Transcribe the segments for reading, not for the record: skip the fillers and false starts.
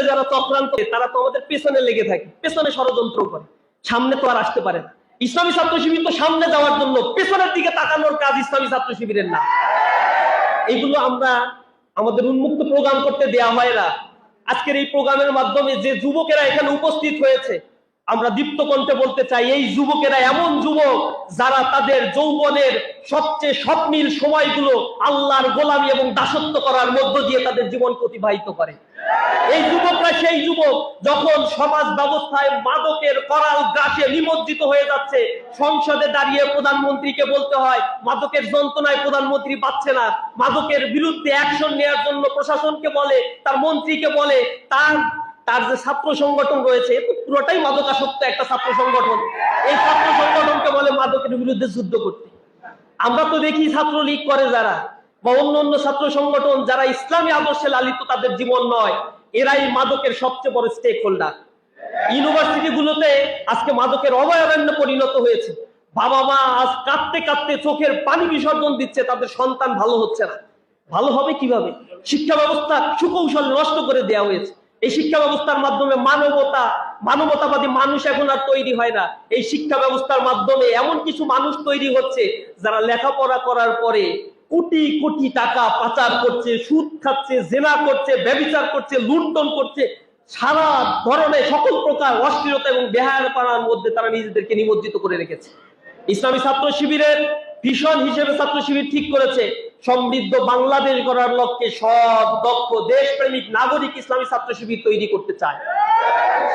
যারা চক্রান্ত, তারা তো আমাদের পেছনে লেগে থাকে, পেছনে ষড়যন্ত্র করে, সামনে তো আর আসতে পারে না। ইসলামী ছাত্র শিবির তো সামনে যাওয়ার জন্য, পেছনের দিকে তাকানোর কাজ ইসলামী ছাত্র শিবিরের না। এগুলো আমরা আমাদের উন্মুক্ত প্রোগ্রাম করতে দেয়া হয় না। আজকের এই প্রোগ্রামের মাধ্যমে যে যুবকেরা এখানে উপস্থিত হয়েছে, আমরা দীপ্ত কণ্ঠে বলতে চাই, এই যুবকেরা এমন যুবক যারা তাদের যৌবনের সবচেয়ে স্বপ্নীল সময়গুলো আল্লাহর গোলামি এবং দাসত্ব করার মধ্য দিয়ে তাদের জীবনকে অতিবাহিত করে। এই যুবকরা সেই যুবক যখন সমাজ ব্যবস্থায় মাদকের করাল গ্রাসে নিমজ্জিত হয়ে যাচ্ছে, সংসদে দাঁড়িয়ে প্রধানমন্ত্রীকে বলতে হয় মাদকের যন্ত্রণায় প্রধানমন্ত্রী পাচ্ছে না, মাদকের বিরুদ্ধে অ্যাকশন নেওয়ার জন্য প্রশাসনকে বলে, তার মন্ত্রীকে বলে, তার যে ছাত্র সংগঠন রয়েছে, পুরোটাই মাদকাসক্ত একটা ছাত্র সংগঠন, এই ছাত্র সংগঠনকে বলে মাদকের বিরুদ্ধে যুদ্ধ করতে। আমরা তো দেখি ছাত্রলীগ করে যারা, বা অন্য ছাত্র সংগঠন যারা ইসলামী আদর্শে লালিত, তাদের জীবন নয়, এরাই মাদকের সবচেয়ে বড় স্টেক হোল্ডার। ইউনিভার্সিটি গুলোতে আজকে মাদকের অভয়ারণ্যে পরিণত হয়েছে। বাবা মা আজ কাঁদতে কাঁদতে চোখের পানি বিসর্জন দিচ্ছে, তাদের সন্তান ভালো হচ্ছে না। ভালো হবে কিভাবে? শিক্ষা ব্যবস্থা সুকৌশল নষ্ট করে দেওয়া হয়েছে। এই শিক্ষা ব্যবস্থার মাধ্যমে মানবতাবাদী মানুষ এখন আর তৈরি হয় না। এই শিক্ষা ব্যবস্থার মাধ্যমে এমন কিছু মানুষ তৈরি হচ্ছে যারা লেখাপড়া করার পরে কোটি কোটি টাকা পাচার করছে, সুদ খাচ্ছে, জেনা করছে, ব্যভিচার করছে, লুণ্ঠন করছে, সারা ধরনের সকল প্রকার অশ্লীলতা এবং বেহায়াপনার মধ্যে তারা নিজেদেরকে নিমজ্জিত করে রেখেছে। ইসলামী ছাত্র শিবিরের ভিশন হিসেবে ছাত্র শিবির ঠিক করেছে, সমৃদ্ধ বাংলাদেশ গড়ার লক্ষ্যে সৎ, দক্ষ, দেশপ্রেমিক নাগরিক ইসলামী ছাত্র শিবির তৈরি করতে চায়।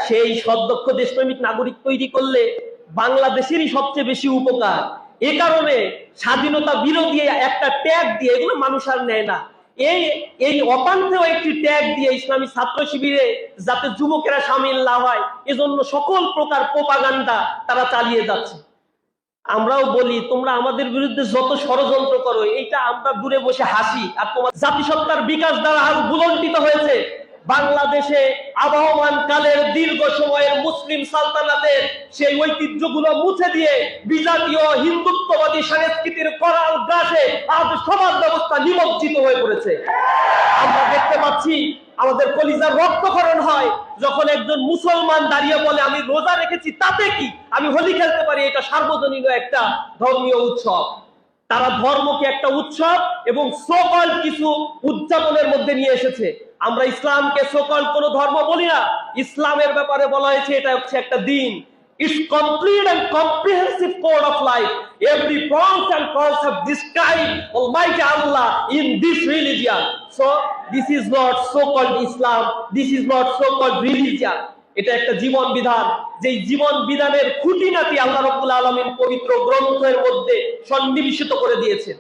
সেই সৎ, দক্ষ, দেশপ্রেমিক নাগরিক তৈরি করলে বাংলাদেশেরই সবচেয়ে বেশি উপকার। এ কারণে স্বাধীনতা বিরোধী একটা ট্যাগ দিয়ে, এগুলো মানুষ আর নেয় না, এই অপান্তেও একটি ট্যাগ দিয়ে ইসলামী ছাত্র শিবিরে যাতে যুবকেরা সামিল না হয়, এজন্য সকল প্রকার প্রোপাগান্ডা তারা চালিয়ে যাচ্ছে। আমরাও বলি, তোমরা আমাদের বিরুদ্ধে যত ষড়যন্ত্র করো, এইটা আমরা দূরে বসে হাসি। আর তোমার জাতিসত্তার বিকাশ দ্বারা আজ ভুলণ্ঠিত হয়েছে। বাংলাদেশে আবহমান কালের দীর্ঘ সময়ের মুসলিম সালতানাতের সেই ঐতিহ্যগুলো মুছে দিয়ে বিজাতীয় হিন্দুত্ববাদী সংস্কৃতির করাল গ্রাসে আজ সমাজ ব্যবস্থা নিমজ্জিত হয়ে পড়েছে। আমরা দেখতে পাচ্ছি আমাদের কলিজার রক্তক্ষরণ হয় যখন একজন মুসলমান দাঁড়িয়ে বলে, আমি রোজা রেখেছি, তাতে কি, আমি হোলি খেলতে পারি, এটা সার্বজনীন একটা ধর্মীয় উৎসব। তারা ধর্মকে একটা উৎসব এবং সকল কিছু উদযাপনের মধ্যে নিয়ে এসেছে। আমরা ইসলামকে সকল কোন ধর্ম বলি না, ইসলামের ব্যাপারে বলা হয়েছে এটা হচ্ছে একটা দিন। It's complete and comprehensive code of life. Every branch and concept describe Almighty Allah in this religion. So this is not so-called Islam. This is not so-called religion. এটা একটা জীবন বিধান, যে জীবন বিধানের খুঁটিনাটি আল্লাহ রাব্বুল আলামিন পবিত্র গ্রন্থের মধ্যে সন্নিবেশিত করে দিয়েছেন।